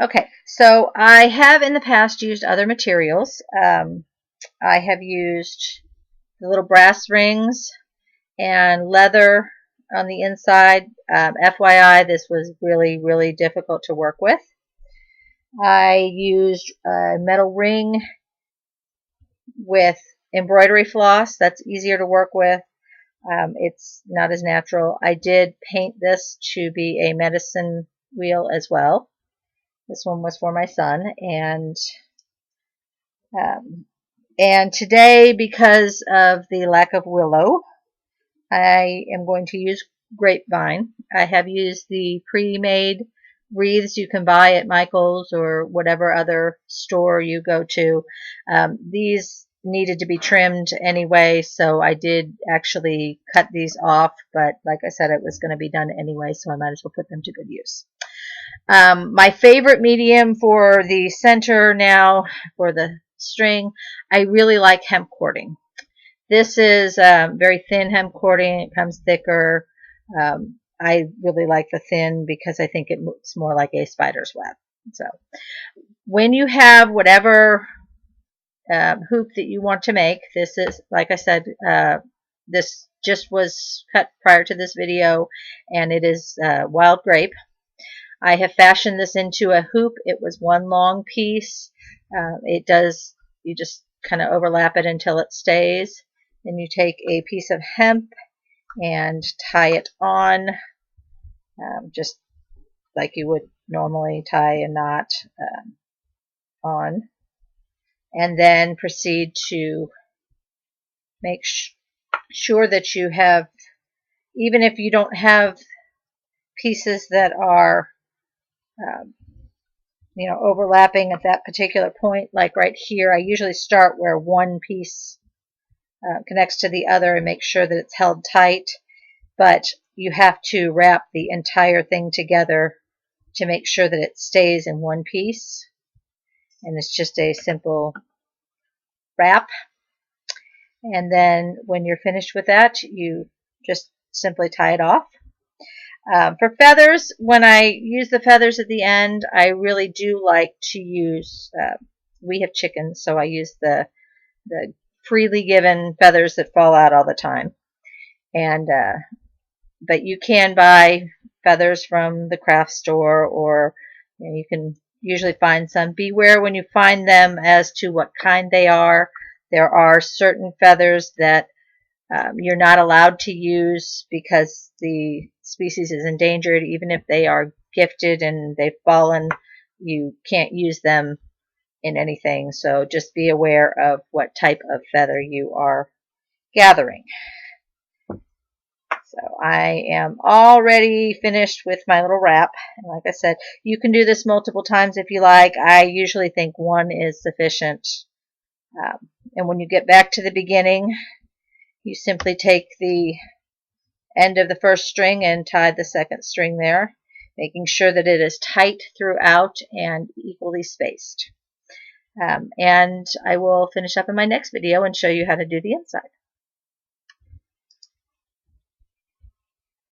Okay, so I have in the past used other materials. I have used the little brass rings and leather on the inside. FYI, this was really, really difficult to work with. I used a metal ring with embroidery floss. That's easier to work with. It's not as natural. I did paint this to be a medicine wheel as well. This one was for my son, um, and today, because of the lack of willow, I am going to use grapevine. I have used the pre-made wreaths you can buy at Michael's or whatever other store you go to. These needed to be trimmed anyway, so I did actually cut these off, but like I said, it was going to be done anyway, so I might as well put them to good use. My favorite medium for the center now, for the string, I really like hemp cording. This is very thin hemp cording. It comes thicker. I really like the thin because I think it looks more like a spider's web. So when you have whatever hoop that you want to make, this is, like I said, this just was cut prior to this video, and it is wild grape. I have fashioned this into a hoop. It was one long piece. You just kind of overlap it until it stays. Then you take a piece of hemp and tie it on, just like you would normally tie a knot on. And then proceed to make sure that you have, even if you don't have pieces that are overlapping at that particular point, like right here, I usually start where one piece connects to the other and make sure that it's held tight, but you have to wrap the entire thing together to make sure that it stays in one piece, and it's just a simple wrap. And then when you're finished with that, you just simply tie it off. For feathers, when I use the feathers at the end, I really do like to use, we have chickens, so I use the freely given feathers that fall out all the time. And but you can buy feathers from the craft store, or you can usually find some. Beware when you find them as to what kind they are. There are certain feathers that you're not allowed to use because the species is endangered. Even if they are gifted and they've fallen, you can't use them in anything. So just be aware of what type of feather you are gathering. So I am already finished with my little wrap. And like I said, you can do this multiple times if you like. I usually think one is sufficient. And when you get back to the beginning, you simply take the end of the first string and tie the second string there, making sure that it is tight throughout and equally spaced. And I will finish up in my next video and show you how to do the inside.